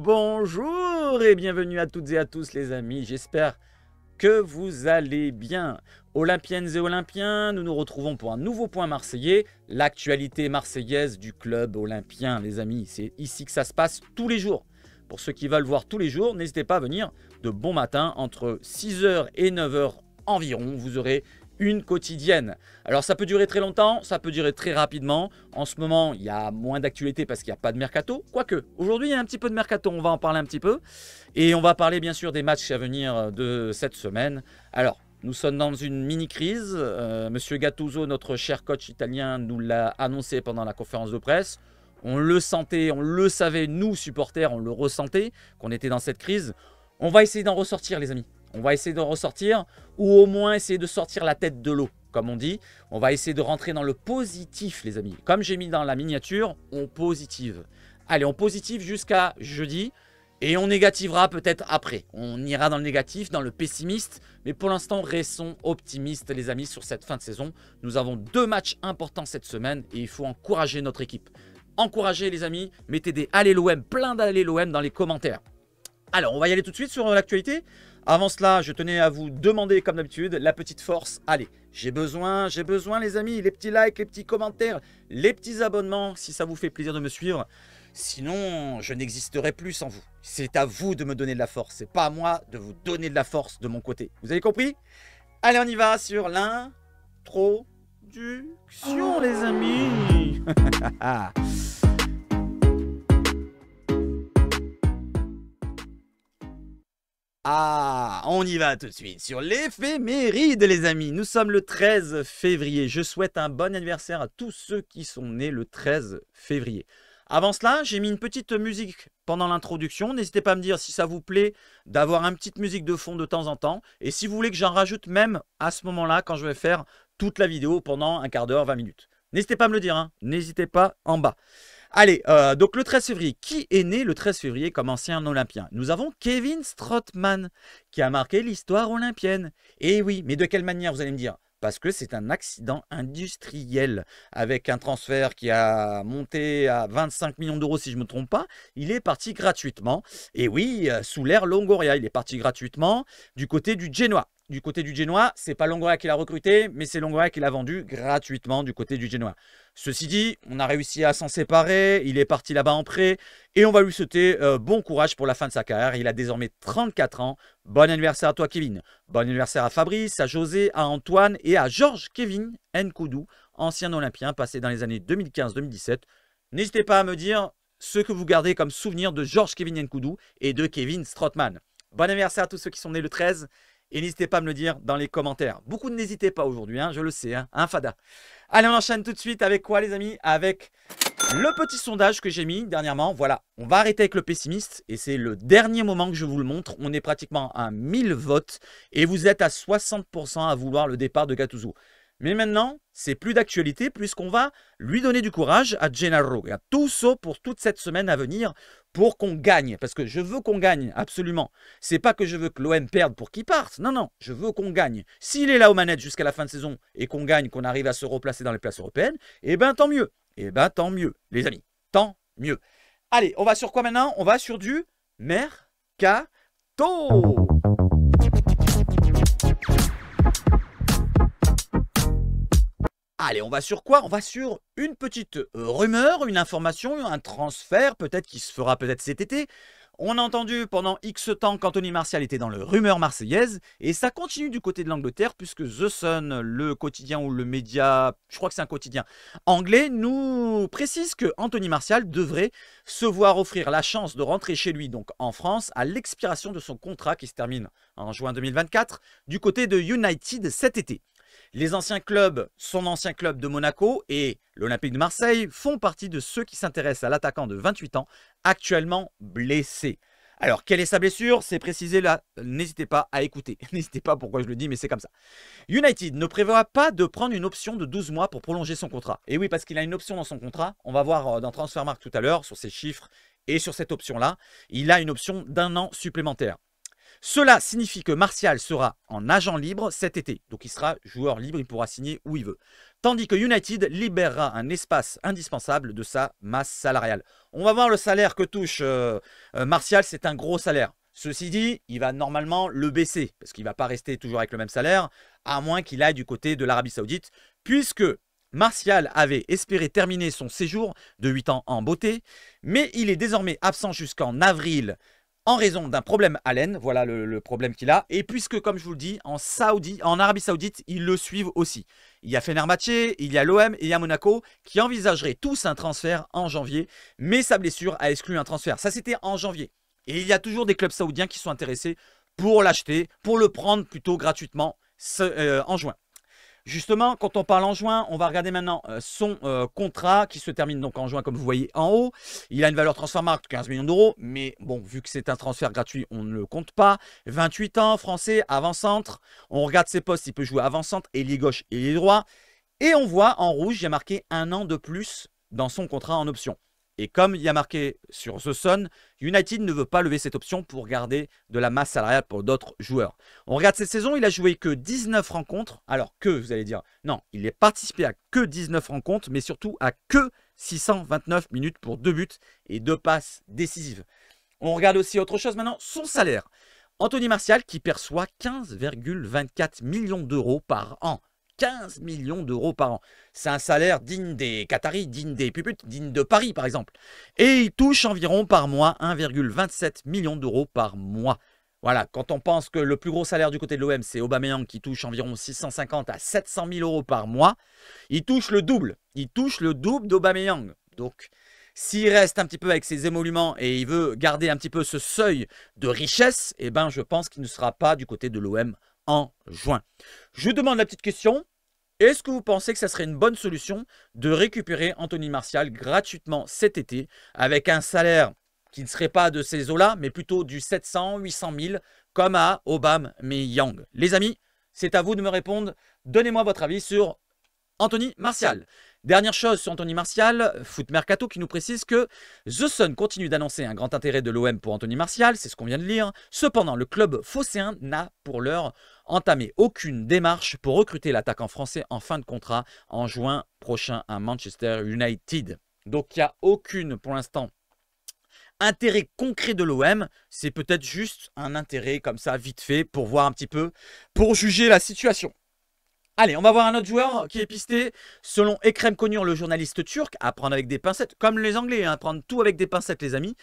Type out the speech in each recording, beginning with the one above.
bonjour et bienvenue à toutes et à tous les amis, j'espère que vous allez bien. Olympiennes et Olympiens, nous nous retrouvons pour un nouveau point marseillais, l'actualité marseillaise du club olympien les amis, c'est ici que ça se passe tous les jours. Pour ceux qui veulent voir tous les jours, n'hésitez pas à venir de bon matin entre 6 h et 9 h environ, vous aurez une quotidienne. Alors ça peut durer très longtemps, ça peut durer très rapidement. En ce moment, il y a moins d'actualité parce qu'il n'y a pas de mercato. Quoique, aujourd'hui, il y a un petit peu de mercato, on va en parler un petit peu. Et on va parler bien sûr des matchs à venir de cette semaine. Alors, nous sommes dans une mini-crise. Monsieur Gattuso, notre cher coach italien, nous l'a annoncé pendant la conférence de presse. On le sentait, on le savait, nous supporters, on le ressentait, qu'on était dans cette crise. On va essayer d'en ressortir les amis. On va essayer de ressortir ou au moins essayer de sortir la tête de l'eau, comme on dit. On va essayer de rentrer dans le positif, les amis. Comme j'ai mis dans la miniature, on positive. Allez, on positive jusqu'à jeudi et on négativera peut-être après. On ira dans le négatif, dans le pessimiste. Mais pour l'instant, restons optimistes, les amis, sur cette fin de saison. Nous avons 2 matchs importants cette semaine et il faut encourager notre équipe. Encouragez, les amis. Mettez des allez l'OM, plein d'allez l'OM dans les commentaires. Alors, on va y aller tout de suite sur l'actualité. Avant cela, je tenais à vous demander, comme d'habitude, la petite force. Allez, j'ai besoin les amis, les petits likes, les petits commentaires, les petits abonnements, si ça vous fait plaisir de me suivre. Sinon, je n'existerai plus sans vous. C'est à vous de me donner de la force, c'est pas à moi de vous donner de la force de mon côté. Vous avez compris? Allez, on y va sur l'introduction, les amis. Ah, on y va tout de suite sur l'éphéméride les amis. Nous sommes le 13 février. Je souhaite un bon anniversaire à tous ceux qui sont nés le 13 février. Avant cela, j'ai mis une petite musique pendant l'introduction. N'hésitez pas à me dire si ça vous plaît d'avoir une petite musique de fond de temps en temps. Et si vous voulez que j'en rajoute même à ce moment-là quand je vais faire toute la vidéo pendant un quart d'heure, 20 minutes. N'hésitez pas à me le dire, hein. N'hésitez pas en bas. Allez, donc le 13 février, qui est né le 13 février comme ancien olympien? Nous avons Kevin Strootman, qui a marqué l'histoire olympienne. Et oui, mais de quelle manière vous allez me dire? Parce que c'est un accident industriel, avec un transfert qui a monté à 25 millions d'euros si je ne me trompe pas. Il est parti gratuitement, et oui, sous l'ère Longoria, il est parti gratuitement du côté du Genoa. Du côté du Genoa, c'est pas Longoria qui l'a recruté, mais c'est Longoria qui l'a vendu gratuitement du côté du Genoa. Ceci dit, on a réussi à s'en séparer, il est parti là-bas en prêt, et on va lui souhaiter bon courage pour la fin de sa carrière. Il a désormais 34 ans. Bon anniversaire à toi Kevin. Bon anniversaire à Fabrice, à José, à Antoine et à Georges Kevin Nkoudou, ancien olympien passé dans les années 2015-2017. N'hésitez pas à me dire ce que vous gardez comme souvenir de Georges Kevin Nkoudou et de Kevin Strootman. Bon anniversaire à tous ceux qui sont nés le 13. Et n'hésitez pas à me le dire dans les commentaires. Beaucoup n'hésitez pas aujourd'hui, hein, je le sais, hein, Fada. Allez, on enchaîne tout de suite avec quoi les amis? Avec le petit sondage que j'ai mis dernièrement. Voilà, on va arrêter avec le pessimiste. Et c'est le dernier moment que je vous le montre. On est pratiquement à 1000 votes. Et vous êtes à 60% à vouloir le départ de Gattuso. Mais maintenant, c'est plus d'actualité puisqu'on va lui donner du courage à Gennaro et à Tusso pour toute cette semaine à venir pour qu'on gagne. Parce que je veux qu'on gagne, absolument. C'est pas que je veux que l'OM perde pour qu'il parte. Non, non, je veux qu'on gagne. S'il est là aux manettes jusqu'à la fin de saison et qu'on gagne, qu'on arrive à se replacer dans les places européennes, eh ben tant mieux. Eh ben tant mieux, les amis. Tant mieux. Allez, on va sur quoi maintenant? On va sur du mercato. Allez, on va sur quoi? On va sur une petite rumeur, une information, un transfert peut-être qui se fera peut-être cet été. On a entendu pendant X temps qu'Anthony Martial était dans le rumeur marseillaise et ça continue du côté de l'Angleterre puisque The Sun, le quotidien ou le média, je crois que c'est un quotidien anglais, nous précise que Anthony Martial devrait se voir offrir la chance de rentrer chez lui, donc en France, à l'expiration de son contrat qui se termine en juin 2024 du côté de United cet été. Les anciens clubs, son ancien club de Monaco et l'Olympique de Marseille font partie de ceux qui s'intéressent à l'attaquant de 28 ans, actuellement blessé. Alors, quelle est sa blessure? C'est précisé là, n'hésitez pas à écouter. N'hésitez pas pourquoi je le dis, mais c'est comme ça. United ne prévoit pas de prendre une option de 12 mois pour prolonger son contrat. Et oui, parce qu'il a une option dans son contrat. On va voir dans Transfermarkt tout à l'heure sur ses chiffres et sur cette option-là. Il a une option d'1 an supplémentaire. Cela signifie que Martial sera en agent libre cet été. Donc il sera joueur libre, il pourra signer où il veut. Tandis que United libérera un espace indispensable de sa masse salariale. On va voir le salaire que touche Martial, c'est un gros salaire. Ceci dit, il va normalement le baisser, parce qu'il ne va pas rester toujours avec le même salaire, à moins qu'il aille du côté de l'Arabie Saoudite, puisque Martial avait espéré terminer son séjour de 8 ans en beauté, mais il est désormais absent jusqu'en avril en raison d'un problème à l'aine, voilà le problème qu'il a, et puisque, comme je vous le dis, en Arabie Saoudite, ils le suivent aussi. Il y a Fenerbahçe, il y a l'OM et il y a Monaco qui envisageraient tous un transfert en janvier, mais sa blessure a exclu un transfert. Ça, c'était en janvier. Et il y a toujours des clubs saoudiens qui sont intéressés pour l'acheter, pour le prendre plutôt gratuitement en juin. Justement, quand on parle en juin, on va regarder maintenant son contrat qui se termine donc en juin, comme vous voyez en haut. Il a une valeur Transfermarkt de 15 millions d'euros, mais bon, vu que c'est un transfert gratuit, on ne le compte pas. 28 ans, français, avant-centre. On regarde ses postes, il peut jouer avant-centre, ailier gauche, ailier droit. Et on voit en rouge, il y a marqué 1 an de plus dans son contrat en option. Et comme il y a marqué sur The Sun, United ne veut pas lever cette option pour garder de la masse salariale pour d'autres joueurs. On regarde cette saison, il a joué que 19 rencontres. Alors que, vous allez dire, non, il n'est participé à que 19 rencontres, mais surtout à que 629 minutes pour 2 buts et 2 passes décisives. On regarde aussi autre chose maintenant, son salaire. Anthony Martial qui perçoit 15,24 millions d'euros par an. 15 millions d'euros par an. C'est un salaire digne des Qataris, digne des puputes, digne de Paris par exemple. Et il touche environ par mois 1,27 million d'euros par mois. Voilà, quand on pense que le plus gros salaire du côté de l'OM, c'est Aubameyang qui touche environ 650 à 700 000 euros par mois, il touche le double. Il touche le double d'Aubameyang. Donc, s'il reste un petit peu avec ses émoluments et il veut garder un petit peu ce seuil de richesse, eh ben, je pense qu'il ne sera pas du côté de l'OM en juin. Je vous demande la petite question. Est-ce que vous pensez que ça serait une bonne solution de récupérer Anthony Martial gratuitement cet été avec un salaire qui ne serait pas de ces eaux-là, mais plutôt du 700, 800 000 comme à Aubameyang? Les amis, c'est à vous de me répondre. Donnez-moi votre avis sur Anthony Martial. Dernière chose sur Anthony Martial, Foot Mercato qui nous précise que The Sun continue d'annoncer un grand intérêt de l'OM pour Anthony Martial, c'est ce qu'on vient de lire. Cependant, le club phocéen n'a pour l'heure entamé aucune démarche pour recruter l'attaquant français en fin de contrat en juin prochain à Manchester United. Donc il n'y a aucune, pour l'instant, intérêt concret de l'OM, c'est peut-être juste un intérêt comme ça, vite fait, pour voir un petit peu, pour juger la situation. Allez, on va voir un autre joueur qui est pisté. Selon Ekrem Konur, le journaliste turc, à prendre avec des pincettes, comme les Anglais, hein, prendre tout avec des pincettes, les amis.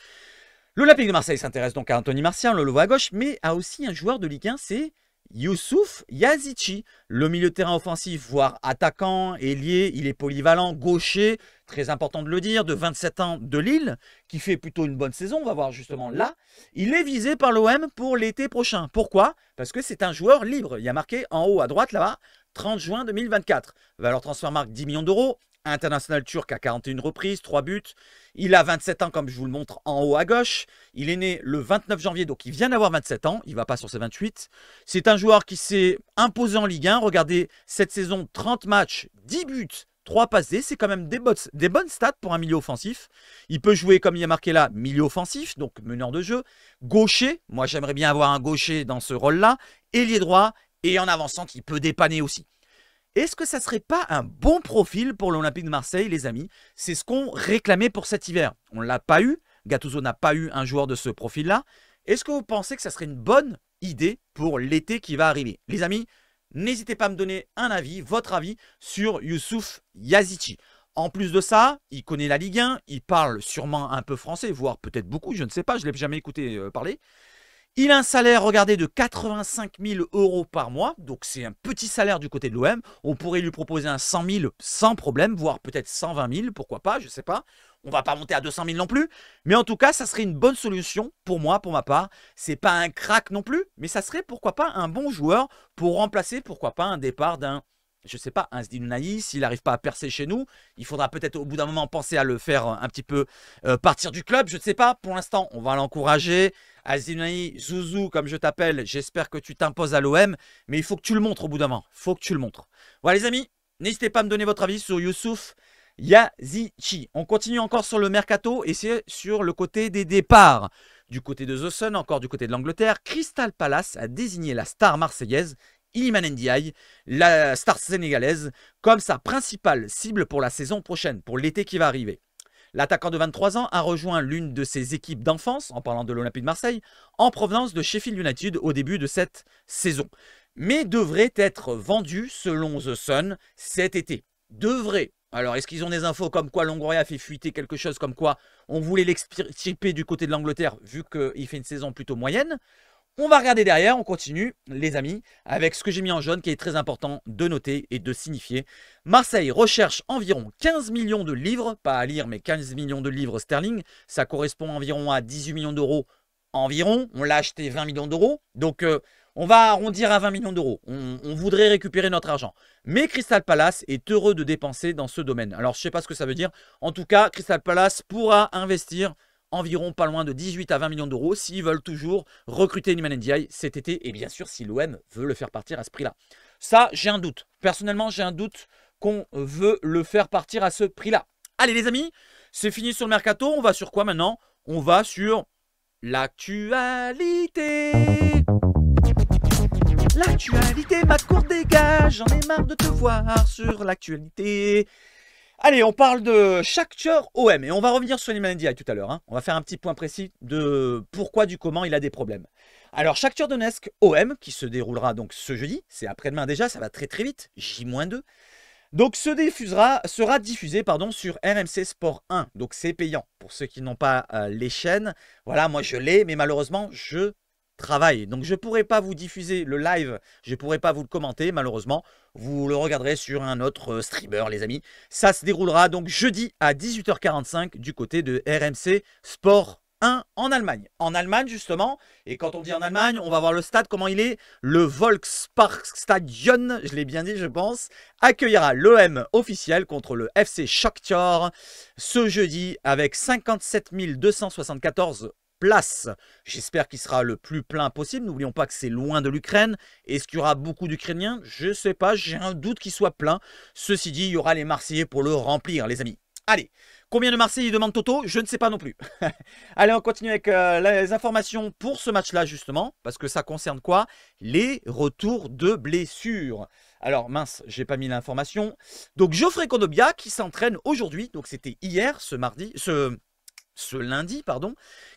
L'Olympique de Marseille s'intéresse donc à Anthony Martial, on le voit à gauche, mais a aussi un joueur de Ligue 1, c'est Youssouf Yazici, le milieu de terrain offensif, voire attaquant, ailier, il est polyvalent, gaucher, très important de le dire, de 27 ans de Lille, qui fait plutôt une bonne saison, on va voir justement là. Il est visé par l'OM pour l'été prochain. Pourquoi? Parce que c'est un joueur libre. Il y a marqué en haut à droite là-bas, 30 juin 2024. Valeur Transfermarkt 10 millions d'euros. International turc à 41 reprises, 3 buts. Il a 27 ans comme je vous le montre en haut à gauche. Il est né le 29 janvier, donc il vient d'avoir 27 ans. Il ne va pas sur ses 28. C'est un joueur qui s'est imposé en Ligue 1. Regardez cette saison, 30 matchs, 10 buts, 3 passes D. C'est quand même des bonnes stats pour un milieu offensif. Il peut jouer, comme il y a marqué là, milieu offensif, donc meneur de jeu. Gaucher, moi j'aimerais bien avoir un gaucher dans ce rôle-là. Ailier droit. Et en avançant, il peut dépanner aussi. Est-ce que ça ne serait pas un bon profil pour l'Olympique de Marseille, les amis? C'est ce qu'on réclamait pour cet hiver. On ne l'a pas eu. Gattuso n'a pas eu un joueur de ce profil-là. Est-ce que vous pensez que ça serait une bonne idée pour l'été qui va arriver? Les amis, n'hésitez pas à me donner un avis, votre avis sur Youssouf Yazici. En plus de ça, il connaît la Ligue 1, il parle sûrement un peu français, voire peut-être beaucoup, je ne sais pas, je ne l'ai jamais écouté parler. Il a un salaire, regardez, de 85 000 euros par mois. Donc, c'est un petit salaire du côté de l'OM. On pourrait lui proposer un 100 000 sans problème, voire peut-être 120 000, pourquoi pas, je ne sais pas. On ne va pas monter à 200 000 non plus. Mais en tout cas, ça serait une bonne solution pour moi, pour ma part. Ce n'est pas un crack non plus, mais ça serait, pourquoi pas, un bon joueur pour remplacer, pourquoi pas, un départ d'un, je ne sais pas, un Zdine Ounahi. S'il n'arrive pas à percer chez nous, il faudra peut-être au bout d'un moment penser à le faire un petit peu partir du club. Je ne sais pas, pour l'instant, on va l'encourager. Azdine Ounahi, Zouzou, comme je t'appelle, j'espère que tu t'imposes à l'OM, mais il faut que tu le montres au bout d'un moment. Il faut que tu le montres. Voilà les amis, n'hésitez pas à me donner votre avis sur Youssouf Yazici. On continue encore sur le mercato et c'est sur le côté des départs. Du côté de The Sun, encore du côté de l'Angleterre, Crystal Palace a désigné la star marseillaise, Iliman Ndiaye, la star sénégalaise, comme sa principale cible pour la saison prochaine, pour l'été qui va arriver. L'attaquant de 23 ans a rejoint l'une de ses équipes d'enfance, en parlant de l'Olympique de Marseille, en provenance de Sheffield United au début de cette saison. Mais devrait être vendu, selon The Sun, cet été. Devrait. Alors, est-ce qu'ils ont des infos comme quoi Longoria a fait fuiter quelque chose comme quoi on voulait l'extirper du côté de l'Angleterre, vu qu'il fait une saison plutôt moyenne? On va regarder derrière, on continue, les amis, avec ce que j'ai mis en jaune qui est très important de noter et de signifier. Marseille recherche environ 15 millions de livres, pas à lire, mais 15 millions de livres sterling. Ça correspond environ à 18 millions d'euros environ. On l'a acheté 20 millions d'euros. Donc, on va arrondir à 20 millions d'euros. On voudrait récupérer notre argent. Mais Crystal Palace est heureux de dépenser dans ce domaine. Alors, je ne sais pas ce que ça veut dire. En tout cas, Crystal Palace pourra investir environ pas loin de 18 à 20 millions d'euros s'ils veulent toujours recruter Iliman Ndiaye cet été. Et bien sûr, si l'OM veut le faire partir à ce prix-là. Ça, j'ai un doute. Personnellement, j'ai un doute qu'on veut le faire partir à ce prix-là. Allez les amis, c'est fini sur le mercato. On va sur quoi maintenant? On va sur l'actualité. L'actualité, ma cour dégage. J'en ai marre de te voir sur l'actualité. Allez, on parle de Shakhtar OM et on va revenir sur Iliman Ndiaye tout à l'heure. On va faire un petit point précis de pourquoi, du comment il a des problèmes. Alors, Shakhtar Donetsk OM, qui se déroulera donc ce jeudi, c'est après-demain déjà, ça va très très vite, J-2. Donc, sera diffusé sur RMC Sport 1. Donc, c'est payant pour ceux qui n'ont pas les chaînes. Voilà, moi je l'ai, mais malheureusement, je travaille. Donc, je ne pourrai pas vous diffuser le live, je ne pourrai pas vous le commenter, malheureusement. Vous le regarderez sur un autre streamer, les amis. Ça se déroulera donc jeudi à 18h45 du côté de RMC Sport 1 en Allemagne. En Allemagne, justement, et quand on dit en Allemagne, on va voir le stade, comment il est. Le Volksparkstadion, je l'ai bien dit, je pense, accueillera l'OM officiel contre le FC Shakhtar ce jeudi avec 57 274 place. J'espère qu'il sera le plus plein possible. N'oublions pas que c'est loin de l'Ukraine. Est-ce qu'il y aura beaucoup d'Ukrainiens? Je ne sais pas. J'ai un doute qu'il soit plein. Ceci dit, il y aura les Marseillais pour le remplir, les amis. Allez, combien de Marseillais demande Toto? Je ne sais pas non plus. Allez, on continue avec les informations pour ce match-là, justement. Parce que ça concerne quoi? Les retours de blessures. Alors, mince, j'ai pas mis l'information. Donc, Geoffrey Kondogbia qui s'entraîne aujourd'hui. Donc, c'était hier, ce lundi,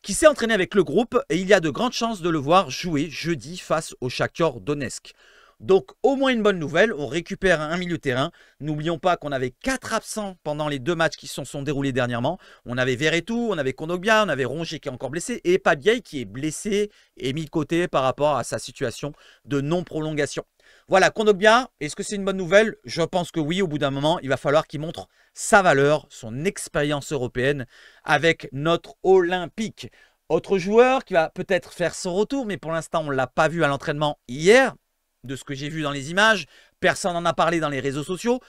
qui s'est entraîné avec le groupe et il y a de grandes chances de le voir jouer jeudi face au Shakhtar Donetsk. Donc au moins une bonne nouvelle, on récupère un milieu de terrain. N'oublions pas qu'on avait 4 absents pendant les 2 matchs qui se sont déroulés dernièrement. On avait Verretou, on avait Kondogbia, on avait Rongier qui est encore blessé et Pabiaye qui est blessé et mis de côté par rapport à sa situation de non-prolongation. Voilà, Kondogbia, est-ce que c'est une bonne nouvelle? Je pense que oui, au bout d'un moment, il va falloir qu'il montre sa valeur, son expérience européenne avec notre Olympique. Autre joueur qui va peut-être faire son retour, mais pour l'instant, on ne l'a pas vu à l'entraînement hier, de ce que j'ai vu dans les images. Personne n'en a parlé dans les réseaux sociaux.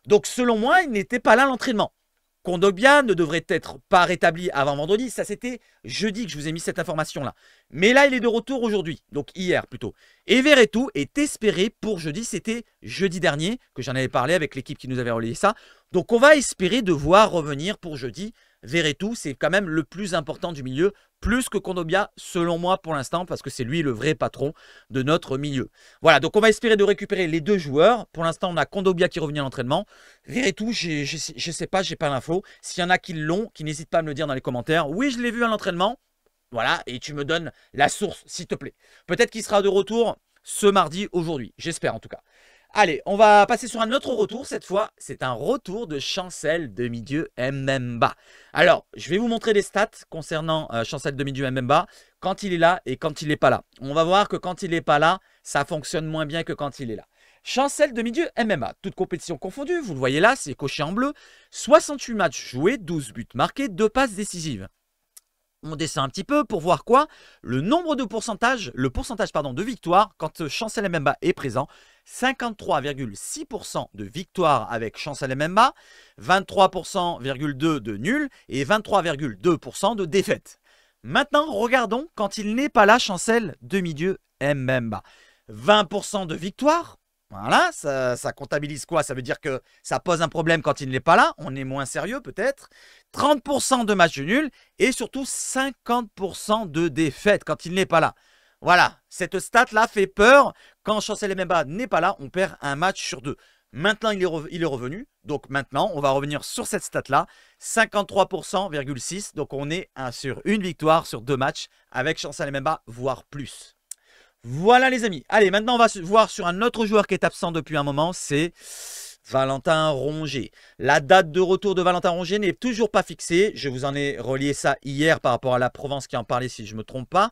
Donc, selon moi, il n'était pas là à l'entraînement. Kondogbia ne devrait être pas rétabli avant vendredi. Ça, c'était jeudi que je vous ai mis cette information-là. Mais là, il est de retour aujourd'hui. Donc, hier plutôt. Et Verretou est espéré pour jeudi. C'était jeudi dernier que j'en avais parlé avec l'équipe qui nous avait relayé ça. Donc, on va espérer de voir revenir pour jeudi. Verretou, c'est quand même le plus important du milieu. Plus que Kondogbia, selon moi, pour l'instant, parce que c'est lui le vrai patron de notre milieu. Voilà, donc on va espérer de récupérer les 2 joueurs. Pour l'instant, on a Kondogbia qui revient à l'entraînement. Verretou, je sais pas, j'ai pas l'info. S'il y en a qui l'ont, qui n'hésitent pas à me le dire dans les commentaires. Oui, je l'ai vu à l'entraînement. Voilà, et tu me donnes la source, s'il te plaît. Peut-être qu'il sera de retour ce mardi, aujourd'hui. J'espère en tout cas. Allez, on va passer sur un autre retour. Cette fois, c'est un retour de Chancel Demi-Dieu Mbemba. Alors, je vais vous montrer les stats concernant Chancel Demi-Dieu Mbemba quand il est là et quand il n'est pas là. On va voir que quand il n'est pas là, ça fonctionne moins bien que quand il est là. Chancel Demi-Dieu Mbemba, toute compétition confondue, vous le voyez là, c'est coché en bleu. 68 matchs joués, 12 buts marqués, 2 passes décisives. On descend un petit peu pour voir quoi? Le pourcentage de victoires quand Chancel Mbemba est présent. 53,6% de victoires avec Chancel Mbemba, 23,2% de nuls et 23,2% de défaites. Maintenant, regardons quand il n'est pas là, Chancel Demi-Dieu Mbemba. 20% de victoires. Voilà, ça comptabilise quoi? Ça veut dire que ça pose un problème quand il n'est pas là. On est moins sérieux peut-être. 30% de matchs nuls et surtout 50% de défaites quand il n'est pas là. Voilà, cette stat-là fait peur. Quand Chancel Mbemba n'est pas là, on perd un match sur 2. Maintenant, il est revenu. Donc maintenant, on va revenir sur cette stat-là. 53,6%. Donc on est sur une victoire sur 2 matchs avec Chancel Mbemba, voire plus. Voilà les amis. Allez, maintenant on va se voir sur un autre joueur qui est absent depuis un moment. C'est Valentin Rongier. La date de retour de Valentin Rongier n'est toujours pas fixée. Je vous en ai relié ça hier par rapport à la Provence qui en parlait si je ne me trompe pas.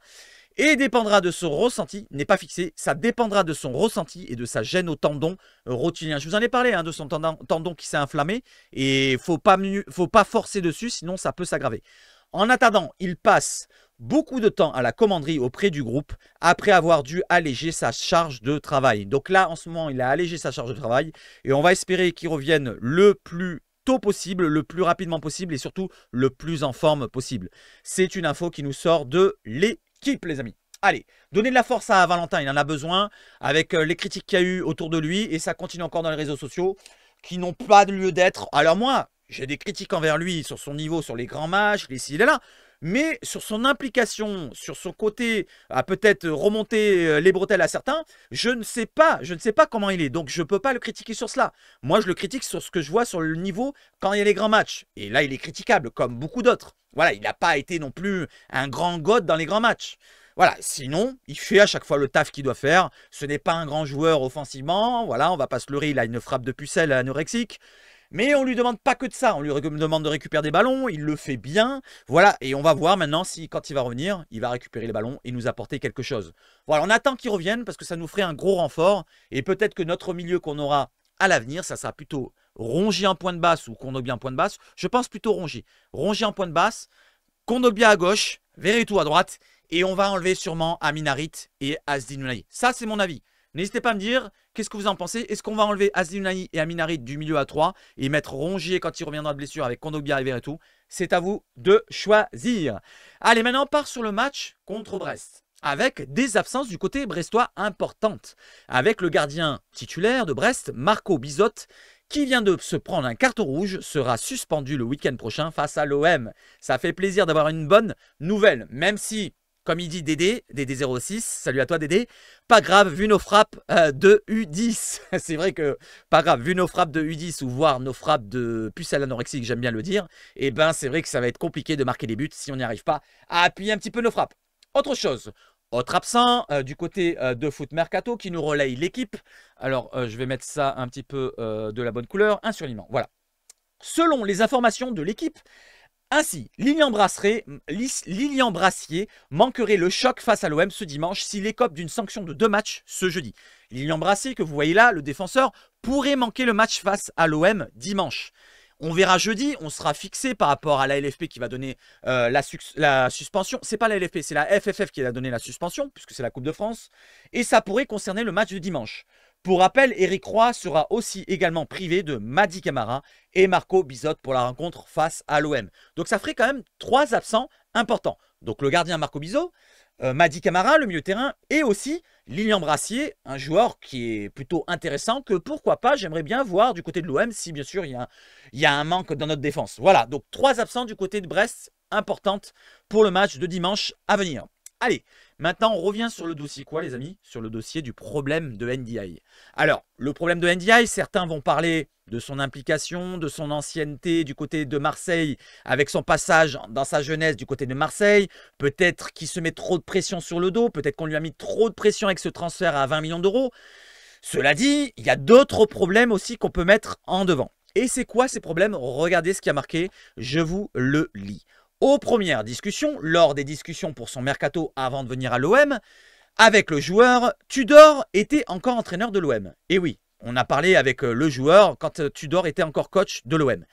Et dépendra de son ressenti, n'est pas fixé, ça dépendra de son ressenti et de sa gêne au tendon rotulien. Je vous en ai parlé de son tendon qui s'est inflammé et faut pas forcer dessus, sinon ça peut s'aggraver. En attendant, il passe beaucoup de temps à la commanderie auprès du groupe après avoir dû alléger sa charge de travail. Donc là, en ce moment, il a allégé sa charge de travail et on va espérer qu'il revienne le plus tôt possible, le plus rapidement possible et surtout le plus en forme possible. C'est une info qui nous sort de l'équipe, les amis. Allez, donnez de la force à Valentin, il en a besoin avec les critiques qu'il y a eu autour de lui et ça continue encore dans les réseaux sociaux qui n'ont pas de lieu d'être. Alors moi, j'ai des critiques envers lui sur son niveau, sur les grands matchs, les ci et là. Mais sur son implication, sur son côté à peut-être remonter les bretelles à certains, je ne sais pas comment il est. Donc je ne peux pas le critiquer sur cela. Moi, je le critique sur ce que je vois sur le niveau quand il y a les grands matchs. Et là, il est critiquable comme beaucoup d'autres. Voilà, il n'a pas été non plus un grand god dans les grands matchs. Voilà, sinon, il fait à chaque fois le taf qu'il doit faire. Ce n'est pas un grand joueur offensivement. Voilà, on ne va pas se leurrer, il a une frappe de pucelle anorexique. Mais on ne lui demande pas que de ça, on lui demande de récupérer des ballons, il le fait bien. Voilà, et on va voir maintenant si quand il va revenir, il va récupérer les ballons et nous apporter quelque chose. Voilà, on attend qu'il revienne parce que ça nous ferait un gros renfort. Et peut-être que notre milieu qu'on aura à l'avenir, ça sera plutôt Rongier en point de basse ou Kondogbia en point de basse. Je pense plutôt Rongier. Rongier en point de basse, Kondogbia à gauche, Veretout à droite. Et on va enlever sûrement Amin Harit et Azzedine Ounahi. Ça, c'est mon avis. N'hésitez pas à me dire qu'est-ce que vous en pensez. Est-ce qu'on va enlever Azzedine Ounahi et Amin Harit du milieu à 3 et mettre Rongier quand il reviendra de blessure avec Kondogbia et Veretout? C'est à vous de choisir. Allez, maintenant on part sur le match contre Brest avec des absences du côté brestois importantes. Avec le gardien titulaire de Brest, Marco Bizot, qui vient de se prendre un carton rouge, sera suspendu le week-end prochain face à l'OM. Ça fait plaisir d'avoir une bonne nouvelle, même si... Comme il dit Dédé 06, salut à toi Dédé, pas grave vu nos frappes de U10. C'est vrai que pas grave vu nos frappes de U10 ou voir nos frappes de pucelle anorexique, j'aime bien le dire. Et ben c'est vrai que ça va être compliqué de marquer des buts si on n'y arrive pas à appuyer un petit peu nos frappes. Autre chose, autre absent du côté de Foot Mercato qui nous relaye l'équipe. Alors je vais mettre ça un petit peu de la bonne couleur, un surlignement, voilà. Selon les informations de l'équipe, ainsi, Lilian Brassier manquerait le choc face à l'OM ce dimanche s'il écope d'une sanction de 2 matchs ce jeudi. Lilian Brassier, que vous voyez là, le défenseur, pourrait manquer le match face à l'OM dimanche. On verra jeudi, on sera fixé par rapport à la LFP qui va donner la suspension. C'est pas la LFP, c'est la FFF qui va donner la suspension, puisque c'est la Coupe de France. Et ça pourrait concerner le match de dimanche. Pour rappel, Eric Roy sera aussi également privé de Mady Camara et Marco Bizot pour la rencontre face à l'OM. Donc ça ferait quand même 3 absents importants. Donc le gardien Marco Bizot, Mady Camara, le milieu de terrain, et aussi Lilian Brassier, un joueur qui est plutôt intéressant que pourquoi pas, j'aimerais bien voir du côté de l'OM si bien sûr il y a un manque dans notre défense. Voilà, donc 3 absents du côté de Brest, importantes pour le match de dimanche à venir. Allez, maintenant on revient sur le dossier quoi les amis? Sur le dossier du problème de Ndiaye. Alors, le problème de Ndiaye, certains vont parler de son implication, de son ancienneté du côté de Marseille, avec son passage dans sa jeunesse du côté de Marseille. Peut-être qu'il se met trop de pression sur le dos, peut-être qu'on lui a mis trop de pression avec ce transfert à 20 millions d'euros. Cela dit, il y a d'autres problèmes aussi qu'on peut mettre en devant. Et c'est quoi ces problèmes? Regardez ce qui a marqué, je vous le lis. Aux premières discussions, lors des discussions pour son mercato avant de venir à l'OM, avec le joueur, Tudor était encore entraîneur de l'OM. Et oui, on a parlé avec le joueur quand Tudor était encore coach de l'OM.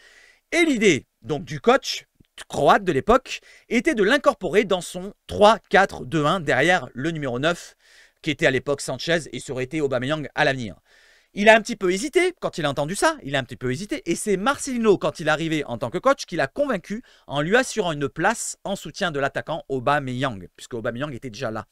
Et l'idée donc du coach croate de l'époque était de l'incorporer dans son 3-4-2-1 derrière le numéro 9 qui était à l'époque Sanchez et ça aurait été Aubameyang à l'avenir. Il a un petit peu hésité quand il a entendu ça, et c'est Marcelino quand il est arrivé en tant que coach qui l'a convaincu en lui assurant une place en soutien de l'attaquant Aubameyang, puisque Aubameyang était déjà là.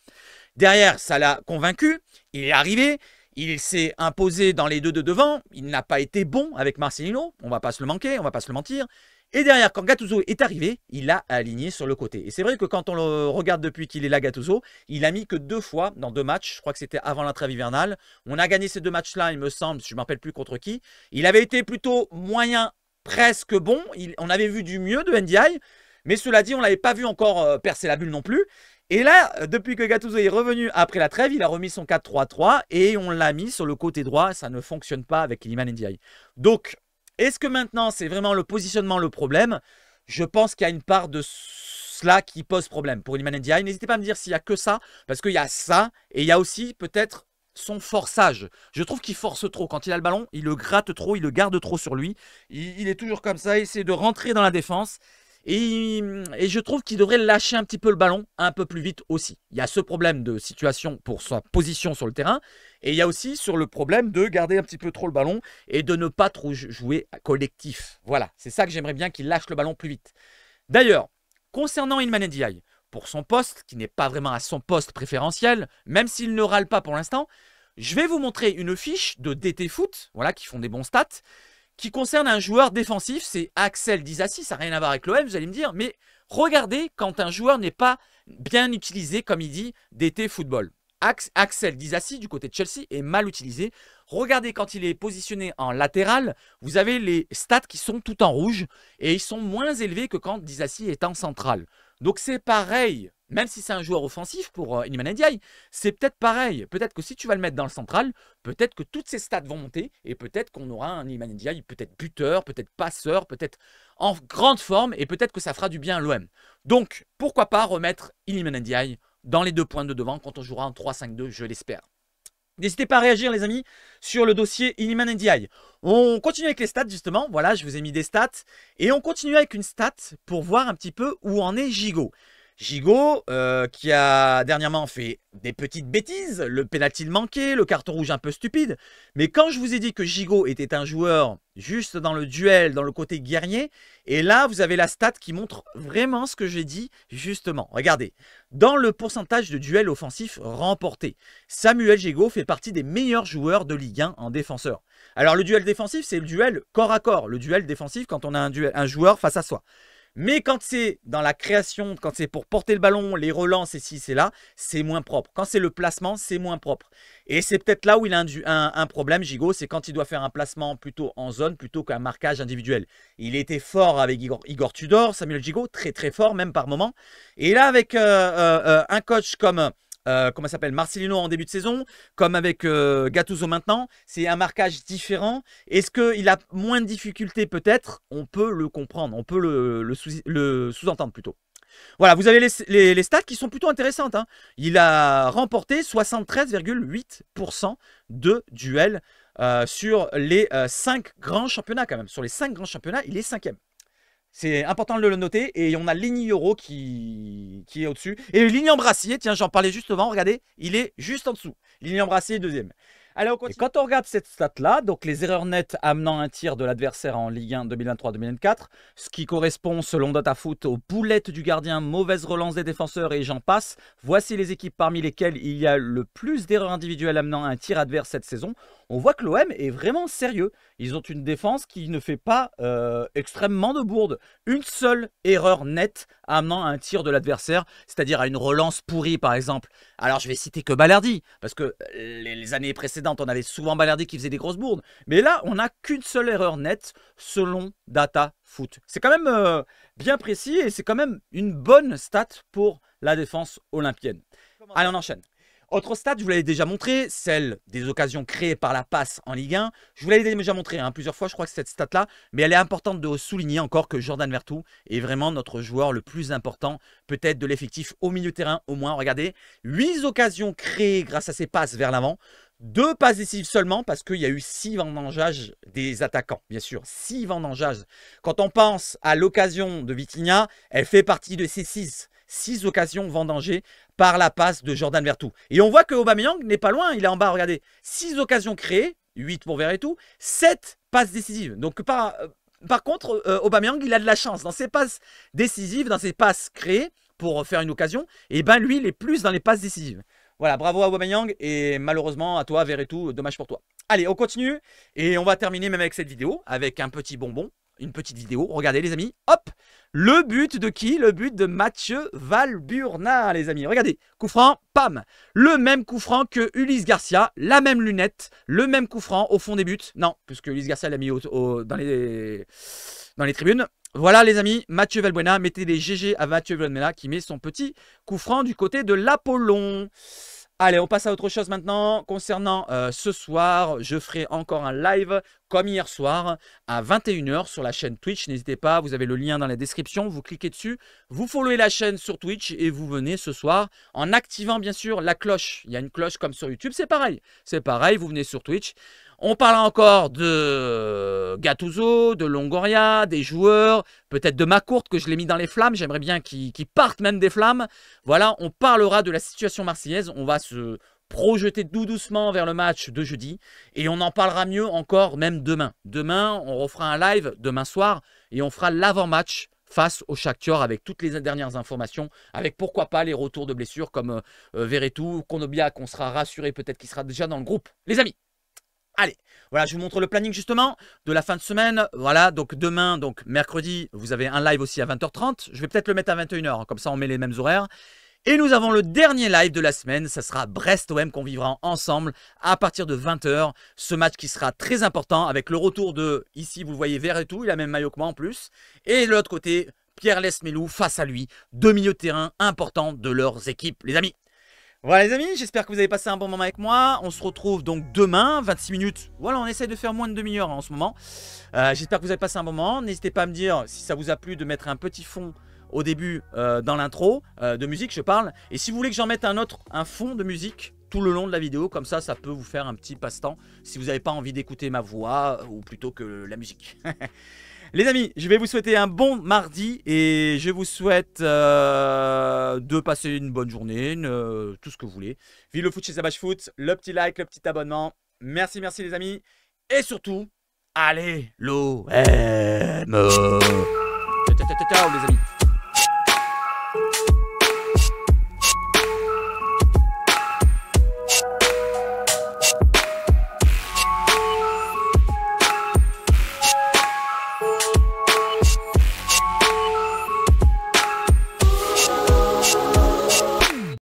Derrière, ça l'a convaincu, il est arrivé, il s'est imposé dans les deux de devant, il n'a pas été bon avec Marcelino, on va pas se le manquer, on va pas se le mentir. Et derrière, quand Gattuso est arrivé, il a aligné sur le côté. Et c'est vrai que quand on le regarde depuis qu'il est là, Gattuso, il a mis que 2 fois dans 2 matchs. Je crois que c'était avant la trêve hivernale. On a gagné ces 2 matchs-là, il me semble, je ne me rappelle plus contre qui. Il avait été plutôt moyen, presque bon. On avait vu du mieux de NDI. Mais cela dit, on ne l'avait pas vu encore percer la bulle non plus. Et là, depuis que Gattuso est revenu après la trêve, il a remis son 4-3-3 et on l'a mis sur le côté droit. Ça ne fonctionne pas avec Iliman Ndiaye. Donc, est-ce que maintenant, c'est vraiment le positionnement le problème? Je pense qu'il y a une part de cela qui pose problème pour Iliman Ndiaye. N'hésitez pas à me dire s'il n'y a que ça, parce qu'il y a ça et il y a aussi peut-être son forçage. Je trouve qu'il force trop. Quand il a le ballon, il le gratte trop, il le garde trop sur lui. Il est toujours comme ça, il essaie de rentrer dans la défense. Et je trouve qu'il devrait lâcher un petit peu le ballon un peu plus vite aussi. Il y a ce problème de situation pour sa position sur le terrain. Et il y a aussi sur le problème de garder un petit peu trop le ballon et de ne pas trop jouer collectif. Voilà, c'est ça que j'aimerais bien qu'il lâche le ballon plus vite. D'ailleurs, concernant Iliman Ndiaye, pour son poste, qui n'est pas vraiment à son poste préférentiel, même s'il ne râle pas pour l'instant, je vais vous montrer une fiche de DT Foot, voilà, qui font des bons stats, qui concerne un joueur défensif, c'est Axel Disasi, ça n'a rien à voir avec l'OM, vous allez me dire, mais regardez quand un joueur n'est pas bien utilisé, comme il dit, DT Football. Axel Disasi, du côté de Chelsea, est mal utilisé. Regardez quand il est positionné en latéral, vous avez les stats qui sont tout en rouge, et ils sont moins élevés que quand Disasi est en central. Donc c'est pareil, même si c'est un joueur offensif pour Iliman Ndiaye, c'est peut-être pareil. Peut-être que si tu vas le mettre dans le central, peut-être que toutes ses stats vont monter et peut-être qu'on aura un Iliman Ndiaye peut-être buteur, peut-être passeur, peut-être en grande forme et peut-être que ça fera du bien à l'OM. Donc, pourquoi pas remettre Iliman Ndiaye dans les 2 points de devant quand on jouera en 3-5-2, je l'espère. N'hésitez pas à réagir les amis sur le dossier Iliman Ndiaye. On continue avec les stats justement, voilà je vous ai mis des stats. Et on continue avec une stat pour voir un petit peu où en est Gigot. Gigot qui a dernièrement fait des petites bêtises, le pénalty manqué, le carton rouge un peu stupide. Mais quand je vous ai dit que Gigot était un joueur juste dans le duel, dans le côté guerrier, et là vous avez la stat qui montre vraiment ce que j'ai dit justement. Regardez, dans le pourcentage de duels offensifs remportés, Samuel Gigot fait partie des meilleurs joueurs de Ligue 1 en défenseur. Alors le duel défensif, c'est le duel corps à corps, le duel défensif quand on a un joueur face à soi. Mais quand c'est dans la création, quand c'est pour porter le ballon, les relances et ci, c'est là, c'est moins propre. Quand c'est le placement, c'est moins propre. Et c'est peut-être là où il a un problème, Gigot, c'est quand il doit faire un placement plutôt en zone plutôt qu'un marquage individuel. Il était fort avec Igor Tudor, Samuel Gigot, très très fort même par moment. Et là avec un coach comme... comment ça s'appelle, Marcelino en début de saison, comme avec Gattuso maintenant, c'est un marquage différent. Est-ce qu'il a moins de difficultés peut-être? On peut le comprendre, on peut le sous-entendre plutôt. Voilà, vous avez les stats qui sont plutôt intéressantes. Hein. Il a remporté 73,8% de duels sur les 5 grands championnats quand même. Sur les 5 grands championnats, il est 5e. C'est important de le noter. Et on a Ligny Euro qui est au-dessus. Et Ligny Brassier, tiens, j'en parlais juste avant. Regardez, il est juste en dessous. Ligny Brassier est 2e. Allez, on continue. Et quand on regarde cette stat-là, donc les erreurs nettes amenant un tir de l'adversaire en Ligue 1 2023-2024, ce qui correspond selon DataFoot aux boulettes du gardien, mauvaise relance des défenseurs et j'en passe, voici les équipes parmi lesquelles il y a le plus d'erreurs individuelles amenant un tir adverse cette saison. On voit que l'OM est vraiment sérieux. Ils ont une défense qui ne fait pas extrêmement de bourde. Une seule erreur nette amenant un tir de l'adversaire, c'est-à-dire à une relance pourrie par exemple. Alors je vais citer que Balerdi, parce que les années précédentes, on avait souvent Balerdi qui faisait des grosses bourdes. Mais là, on n'a qu'une seule erreur nette selon DataFoot. C'est quand même bien précis et c'est quand même une bonne stat pour la défense olympienne. Allez, on enchaîne. Autre stat, je vous l'avais déjà montré, celle des occasions créées par la passe en Ligue 1. Je vous l'avais déjà montré plusieurs fois, je crois que cette stat-là, mais elle est importante de souligner encore que Jordan Veretout est vraiment notre joueur le plus important, peut-être de l'effectif au milieu de terrain au moins. Regardez, 8 occasions créées grâce à ses passes vers l'avant, 2 passes décisives seulement parce qu'il y a eu 6 vendangeages des attaquants, bien sûr, 6 vendangeages. Quand on pense à l'occasion de Vitinha, elle fait partie de ces 6 occasions vendangées par la passe de Jordan Veretout. Et on voit que Aubameyang n'est pas loin, il est en bas, regardez. 6 occasions créées, 8 pour Veretout, 7 passes décisives. Donc par contre, Aubameyang, il a de la chance. Dans ses passes décisives, dans ses passes créées pour faire une occasion, et ben lui, il est plus dans les passes décisives. Voilà, bravo à Aubameyang et malheureusement à toi Veretout, dommage pour toi. Allez, on continue et on va terminer même avec cette vidéo avec un petit bonbon. une petite vidéo. Regardez les amis, hop, le but de qui? Le but de Mathieu Valbuena, les amis. Regardez, coup franc, pam. Le même coup franc que Ulysse Garcia, la même lunette, le même coup franc au fond des buts. Non, puisque Ulysse Garcia l'a mis dans les tribunes. Voilà les amis, Mathieu Valbuena, mettez des GG à Mathieu Valbuena qui met son petit coup franc du côté de l'Apollon. Allez, on passe à autre chose maintenant. Concernant ce soir, je ferai encore un live comme hier soir à 21 h sur la chaîne Twitch. N'hésitez pas, vous avez le lien dans la description. Vous cliquez dessus, vous followez la chaîne sur Twitch et vous venez ce soir en activant bien sûr la cloche. Il y a une cloche comme sur YouTube, c'est pareil. C'est pareil, vous venez sur Twitch. On parlera encore de Gattuso, de Longoria, des joueurs, peut-être de Macourte que je l'ai mis dans les flammes. J'aimerais bien qu'ils partent même des flammes. Voilà, on parlera de la situation marseillaise. On va se projeter tout doucement vers le match de jeudi. Et on en parlera mieux encore même demain. Demain, on refera un live demain soir et on fera l'avant-match face au Shakhtar avec toutes les dernières informations, avec pourquoi pas les retours de blessures comme Verretou, Konobia, qu'on sera rassuré peut-être qu'il sera déjà dans le groupe. Les amis, allez, voilà, je vous montre le planning justement de la fin de semaine. Voilà, donc demain, donc mercredi, vous avez un live aussi à 20 h 30. Je vais peut-être le mettre à 21 h, comme ça on met les mêmes horaires. Et nous avons le dernier live de la semaine, ça sera Brest-OM qu'on vivra ensemble à partir de 20 h. Ce match qui sera très important avec le retour de, ici vous le voyez, Verretou, il a même maillot que moi en plus. Et de l'autre côté, Pierre Lesmelou face à lui, deux milieux de terrain importants de leurs équipes, les amis. Voilà les amis, j'espère que vous avez passé un bon moment avec moi. On se retrouve donc demain, 26 minutes. Voilà, on essaie de faire moins de demi-heure en ce moment. J'espère que vous avez passé un bon moment. N'hésitez pas à me dire si ça vous a plu de mettre un petit fond au début dans l'intro de musique, je parle. Et si vous voulez que j'en mette un fond de musique tout le long de la vidéo, comme ça peut vous faire un petit passe-temps si vous n'avez pas envie d'écouter ma voix ou plutôt que la musique. Les amis, je vais vous souhaiter un bon mardi et je vous souhaite de passer une bonne journée, tout ce que vous voulez. Vive le foot chez Savage Foot, le petit like, le petit abonnement. Merci, merci les amis. Et surtout, allez l'OM. Ciao, ciao, ciao, ciao les amis.